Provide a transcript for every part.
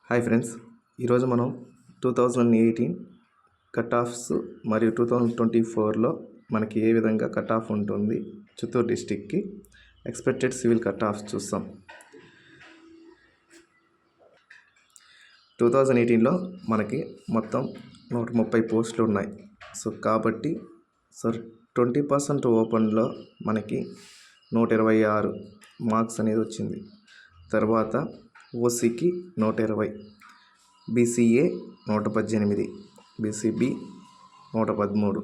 Hi friends, ఈరోజు మనం 2018 cut offs మరియు 2024లో మనకి ఏ విధంగా కట్ ఆఫ్ ఉంటుంది చిత్తూరు డిస్టిక్కి ఎక్స్పెక్టెడ్ సివిల్ కట్ ఆఫ్స్ చూస్తాం. 2018లో మనకి మొత్తం 130 పోస్టులు ఉన్నాయి. కాబట్టి 20% ఓపెన్లో మనకి 126 మార్క్స్ అనేది వచ్చింది. తర్వాత ఓసీకి 120, బీసీఏ 118, బీసీబీ 113.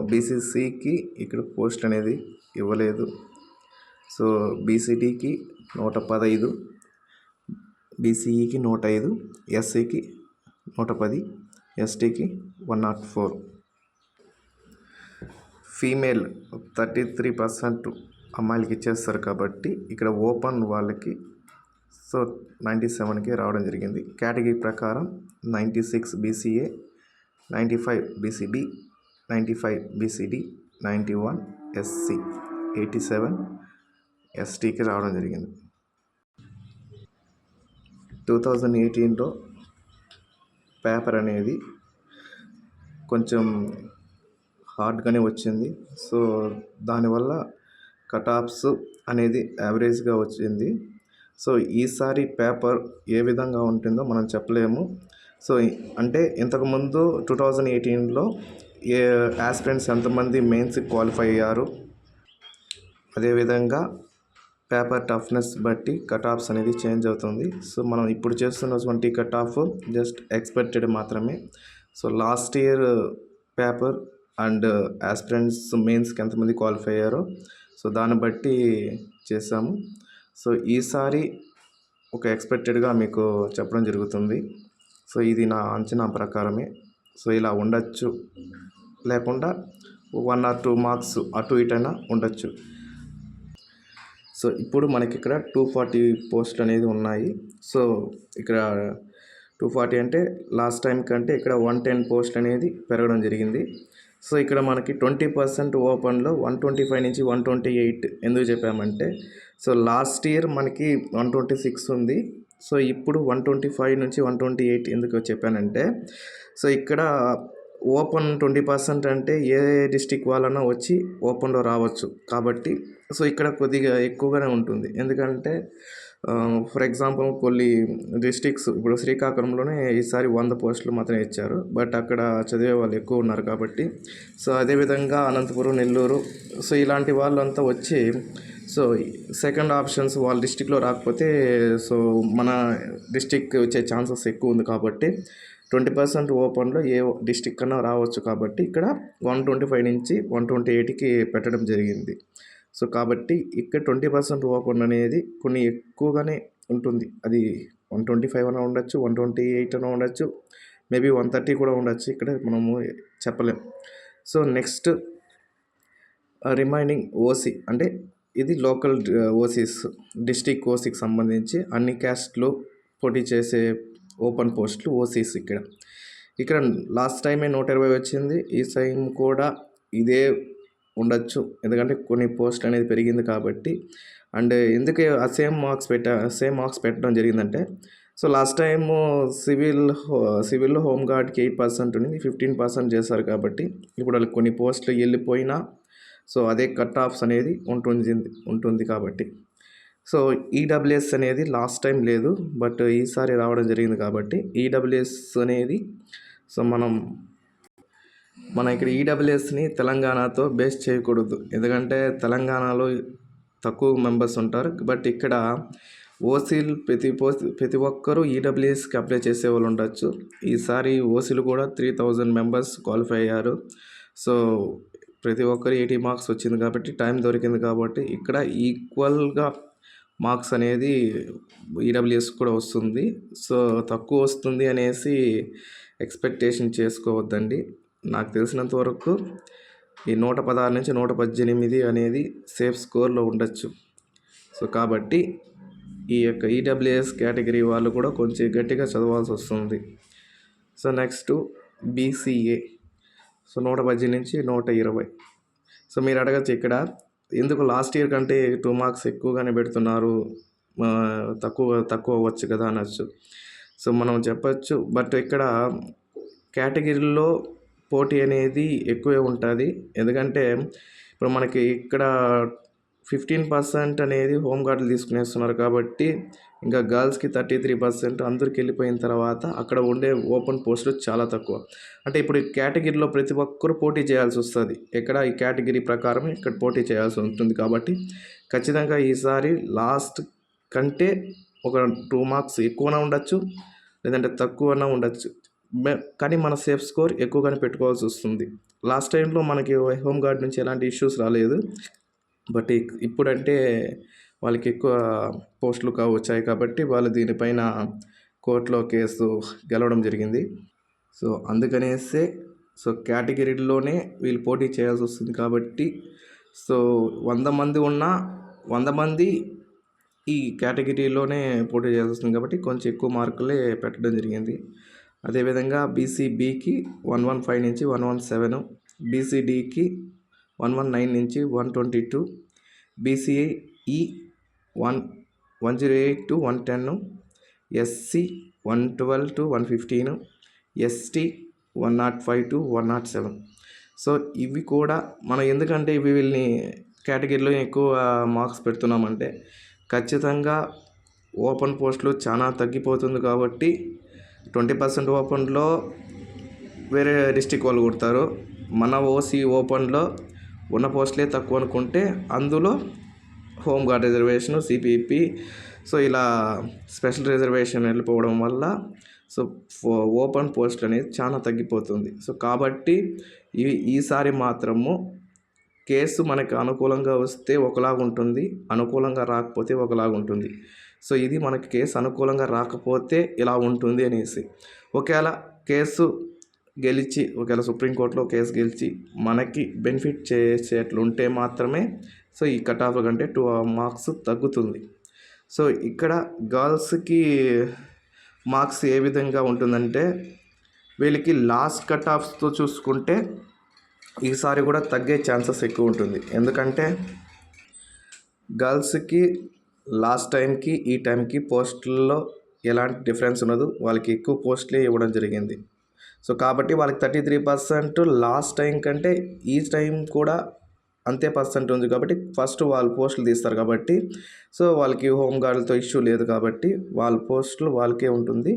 బీసీసీకి ఇక్కడ పోస్ట్ అనేది ఇవ్వలేదు. బీసీడీకి 115, బీసీఈకి 105, ఎస్సీకి 110, ఎస్టీకి 104. ఫీమేల్ 33% అమ్మాయిలకి ఇచ్చేస్తారు కాబట్టి ఇక్కడ ఓపెన్ వాళ్ళకి 97కి రావడం జరిగింది. కేటగిరీ ప్రకారం 96 బీసీఏ, 95 బీసీబీ, 95 బీసీడీ, 91 ఎస్సీ, 87 ఎస్టీకి రావడం జరిగింది. 2018లో పేపర్ అనేది కొంచెం హార్డ్గానే వచ్చింది. దానివల్ల కట్ ఆఫ్స్ అనేది యావరేజ్గా వచ్చింది. ఈసారి పేపర్ ఏ విధంగా ఉంటుందో మనం చెప్పలేము. అంటే ఇంతకుముందు 2018లో ఏ ఆస్పిరెంట్స్ ఎంతమంది మెయిన్స్కి క్వాలిఫై అయ్యారు, అదేవిధంగా పేపర్ టఫ్నెస్ బట్టి కట్ ఆఫ్స్ అనేది చేంజ్ అవుతుంది. మనం ఇప్పుడు చేస్తున్నటువంటి కట్ ఆఫ్ జస్ట్ ఎక్స్పెక్టెడ్ మాత్రమే. Last year paper and aspirants మెయిన్స్కి ఎంతమంది క్వాలిఫై అయ్యారో దాన్ని బట్టి చేసాము. ఈసారి ఒక ఎక్స్పెక్టెడ్గా మీకు చెప్పడం జరుగుతుంది. ఇది నా అంచనా ప్రకారమే. ఇలా ఉండొచ్చు, లేకుండా 1 or 2 మార్క్స్ అటు ఇటైనా ఉండొచ్చు. ఇప్పుడు మనకి ఇక్కడ 240 పోస్టులు అనేది ఉన్నాయి. ఇక్కడ 240 అంటే లాస్ట్ టైం కంటే ఇక్కడ 110 పోస్టులు అనేది పెరగడం జరిగింది. ఇక్కడ మనకి 20% ఓపెన్లో 125 నుంచి 128 ఎందుకు చెప్పామంటే లాస్ట్ ఇయర్ మనకి 126 ఉంది. ఇప్పుడు 125 నుంచి 128 ఎందుకు చెప్పానంటే ఇక్కడ ఓపెన్ 20% అంటే ఏ డిస్టిక్ వాళ్ళన్నా వచ్చి ఓపెన్లో రావచ్చు. కాబట్టి ఇక్కడ కొద్దిగా ఎక్కువగానే ఉంటుంది. ఎందుకంటే ఫర్ ఎగ్జాంపుల్ కొన్ని డిస్టిక్స్, ఇప్పుడు శ్రీకాకుళంలోనే ఈసారి 100 పోస్టులు మాత్రమే ఇచ్చారు. బట్ అక్కడ చదివే వాళ్ళు ఎక్కువ ఉన్నారు కాబట్టి అదేవిధంగా అనంతపురం, నెల్లూరు ఇలాంటి వాళ్ళంతా వచ్చి సెకండ్ ఆప్షన్స్ వాళ్ళ డిస్టిక్లో రాకపోతే మన డిస్టిక్ వచ్చే ఛాన్సెస్ ఎక్కువ ఉంది. కాబట్టి 20% ఓపెన్లో ఏ డిస్టిక్ కన్నా రావచ్చు. కాబట్టి ఇక్కడ 125 నుంచి 128కి పెట్టడం జరిగింది. కాబట్టి ఇక్కడ 20% ఓపెన్ అనేది కొన్ని ఎక్కువగానే ఉంటుంది. అది 125 అన్నా ఉండొచ్చు, 128 అన్నా ఉండొచ్చు, మేబీ 130 కూడా ఉండొచ్చు. ఇక్కడ మనము చెప్పలేం. నెక్స్ట్ రిమైనింగ్ ఓసీ అంటే ఇది లోకల్ ఓసీస్, డిస్టిక్ ఓసీకి సంబంధించి అన్ని క్యాస్ట్లో పోటీ చేసే ఓపెన్ పోస్టులు ఓసీస్. ఇక్కడ లాస్ట్ టైమే 120 వచ్చింది. ఈ టైం కూడా ఇదే ఉండొచ్చు, ఎందుకంటే కొన్ని పోస్ట్ అనేది పెరిగింది కాబట్టి. అండ్ ఎందుకు ఆ సేమ్ మార్క్స్ పెట్టడం జరిగిందంటే లాస్ట్ టైము సివిల్లో హోమ్ గార్డ్కి 8% ఉంది, 15% చేశారు. కాబట్టి ఇప్పుడు వాళ్ళకి కొన్ని పోస్టులు వెళ్ళిపోయినా అదే కట్ ఆఫ్స్ అనేది ఉంటుంది. కాబట్టి ఈడబ్ల్యూఎస్ అనేది లాస్ట్ టైం లేదు, బట్ ఈసారి రావడం జరిగింది. కాబట్టి ఈడబ్ల్యూఎస్ అనేది మనం ఇక్కడ ఈడబ్ల్యూఎస్ని తెలంగాణతో బేస్ చేయకూడదు. ఎందుకంటే తెలంగాణలో తక్కువ మెంబర్స్ ఉంటారు. బట్ ఇక్కడ ఓసీలు ప్రతి ఒక్కరూ ఈడబ్ల్యూఎస్కి అప్లై చేసే వాళ్ళు ఉండొచ్చు. ఈసారి ఓసీలు కూడా 3000 మెంబర్స్ క్వాలిఫై అయ్యారు. ప్రతి ఒక్కరు 80 మార్క్స్ వచ్చింది. కాబట్టి టైం దొరికింది. కాబట్టి ఇక్కడ ఈక్వల్గా మార్క్స్ అనేది ఈడబ్ల్యూఎస్ కూడా వస్తుంది. తక్కువ వస్తుంది అనేసి ఎక్స్పెక్టేషన్ చేసుకోవద్దండి. నాకు తెలిసినంత వరకు ఈ 116 నుంచి 118 అనేది సేఫ్ స్కోర్లో ఉండొచ్చు. కాబట్టి ఈ యొక్క ఈడబ్ల్యూఎస్ కేటగిరీ వాళ్ళు కూడా కొంచెం గట్టిగా చదవాల్సి వస్తుంది. నెక్స్ట్ బీసీఏ 118 నుంచి 120. మీరు అడగచ్చు ఇక్కడ ఎందుకు లాస్ట్ ఇయర్ కంటే 2 మార్క్స్ ఎక్కువగానే పెడుతున్నారు, తక్కువ అవ్వచ్చు కదా అనొచ్చు. సో మనం చెప్పచ్చు. బట్ ఇక్కడ కేటగిరీలో పోటీ అనేది ఎక్కువే ఉంటుంది. ఎందుకంటే ఇప్పుడు మనకి ఇక్కడ 15% అనేది హోమ్ గార్డులు తీసుకునేస్తున్నారు కాబట్టి ఇంకా గర్ల్స్కి 33% అందరికి వెళ్ళిపోయిన తర్వాత అక్కడ ఉండే ఓపెన్ పోస్టులు చాలా తక్కువ. అంటే ఇప్పుడు ఈ కేటగిరీలో ప్రతి ఒక్కరు పోటీ చేయాల్సి వస్తుంది. ఇక్కడ ఈ కేటగిరీ ప్రకారం ఇక్కడ పోటీ చేయాల్సి ఉంటుంది కాబట్టి ఖచ్చితంగా ఈసారి లాస్ట్ కంటే ఒక 2 మార్క్స్ ఎక్కువనే ఉండొచ్చు, లేదంటే తక్కువనే ఉండొచ్చు. కానీ మన సేఫ్ స్కోర్ ఎక్కువగానే పెట్టుకోవాల్సి వస్తుంది. లాస్ట్ టైంలో మనకి హోమ్ గార్డ్ నుంచి ఎలాంటి ఇష్యూస్ రాలేదు. బట్ ఇప్పుడంటే వాళ్ళకి ఎక్కువ పోస్టులు వచ్చాయి కాబట్టి వాళ్ళు దీనిపైన కోర్టులో కేసు గెలవడం జరిగింది. సో అందుకనేసే కేటగిరీలోనే వీళ్ళు పోటీ చేయాల్సి వస్తుంది కాబట్టి 100 మంది ఉన్నా 100 మంది ఈ కేటగిరీలోనే పోటీ చేయాల్సి వస్తుంది కాబట్టి కొంచెం ఎక్కువ మార్కులే పెట్టడం జరిగింది. అదేవిధంగా బీసీబీకి 115 నుంచి 117, బీసీడీకి 119 నుంచి 122, BCE 108 to 110, SC 112 to 115, ST 105 to 107. So ఇవి కూడా మనం ఎందుకంటే వీళ్ళని కేటగిరీలో ఎక్కువ మార్క్స్ పెడుతున్నామంటే ఖచ్చితంగా ఓపెన్ పోస్టులు చాలా తగ్గిపోతుంది కాబట్టి 20% ఓపెన్లో వేరే డిస్టిక్ వాళ్ళు కొడతారు. మన ఓసీ ఓపెన్లో ఉన్న పోస్టులే తక్కువ అనుకుంటే అందులో హోమ్ గార్డ్ రిజర్వేషన్, సిపిపి ఇలా స్పెషల్ రిజర్వేషన్ వెళ్ళిపోవడం వల్ల ఓపెన్ పోస్ట్ అనేది చాలా తగ్గిపోతుంది. కాబట్టి ఈసారి మాత్రము కేసు మనకు అనుకూలంగా వస్తే ఒకలాగా ఉంటుంది, అనుకూలంగా రాకపోతే ఒకలాగా ఉంటుంది. ఇది మనకి కేసు అనుకూలంగా రాకపోతే ఇలా ఉంటుంది అనేసి. ఒకవేళ సుప్రీంకోర్టులో కేసు గెలిచి మనకి బెనిఫిట్ చేసేట్లుంటే మాత్రమే ఈ కట్ ఆఫ్ కంటే 2 మార్క్స్ తగ్గుతుంది. ఇక్కడ గర్ల్స్కి మార్క్స్ ఏ విధంగా ఉంటుందంటే వీళ్ళకి లాస్ట్ కట్ ఆఫ్స్తో చూసుకుంటే ఈసారి కూడా తగ్గే ఛాన్సెస్ ఎక్కువ ఉంటుంది. ఎందుకంటే గర్ల్స్కి లాస్ట్ టైంకి ఈ టైంకి పోస్టుల్లో ఎలాంటి డిఫరెన్స్ ఉండదు, వాళ్ళకి ఎక్కువ పోస్టులే ఇవ్వడం జరిగింది. కాబట్టి వాళ్ళకి 33% లాస్ట్ టైం కంటే ఈ టైం కూడా అంతే పర్సెంట్ ఉంది కాబట్టి ఫస్ట్ వాళ్ళు పోస్టులు తీస్తారు కాబట్టి వాళ్ళకి హోమ్ గార్డులతో ఇష్యూ లేదు కాబట్టి వాళ్ళ పోస్టులు వాళ్ళకే ఉంటుంది.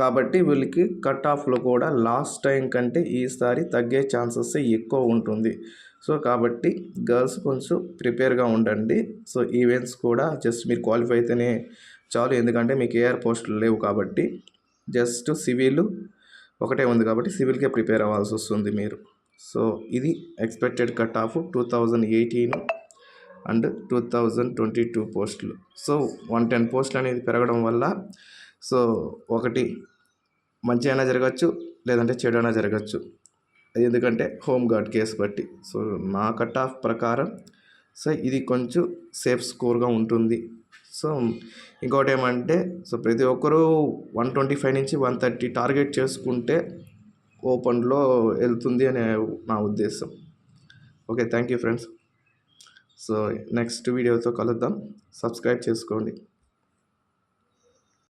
కాబట్టి వీళ్ళకి కట్ ఆఫ్లో కూడా లాస్ట్ టైం కంటే ఈసారి తగ్గే ఛాన్సెస్ ఎక్కువ ఉంటుంది. కాబట్టి గర్ల్స్ కొంచెం ప్రిపేర్గా ఉండండి. ఈవెంట్స్ కూడా జస్ట్ మీరు క్వాలిఫై అయితేనే చాలు, ఎందుకంటే మీకు ఏఆర్ పోస్టులు లేవు కాబట్టి జస్ట్ సివిల్ ఒకటే ఉంది కాబట్టి సివిల్కే ప్రిపేర్ అవ్వాల్సి వస్తుంది మీరు. ఇది ఎక్స్పెక్టెడ్ కట్ ఆఫ్ 2018 అండ్ 2022 పోస్టులు. 110 పోస్టులు అనేది పెరగడం వల్ల ఒకటి మంచి అయినా జరగచ్చు, లేదంటే చెడు అయినా జరగచ్చు. ఎందుకంటే హోమ్ గార్డ్ కేసు బట్టి. నా కట్ ఆఫ్ ప్రకారం ఇది కొంచెం సేఫ్ స్కోర్గా ఉంటుంది. ఇంకోటి ఏమంటే ప్రతి ఒక్కరూ 125 నుంచి 130 టార్గెట్ చేసుకుంటే ఓపెన్లో వెళ్తుంది అనే నా ఉద్దేశం. Thank you friends. నెక్స్ట్ వీడియోతో కలుద్దాం. సబ్స్క్రైబ్ చేసుకోండి.